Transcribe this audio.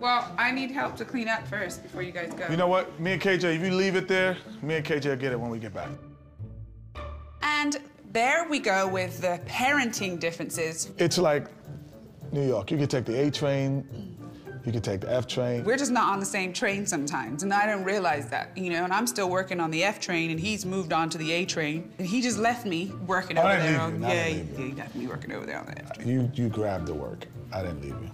Well, I need help to clean up first before you guys go. You know what? Me and KJ, if you leave it there, me and KJ will get it when we get back. And there we go with the parenting differences. It's like New York. You can take the A train, you can take the F train. We're just not on the same train sometimes, and I don't realize that, you know, and I'm still working on the F train, and he's moved on to the A train, and he just left me working over there. Yeah, he left me working over there on the F train. You grabbed the work. I didn't leave you.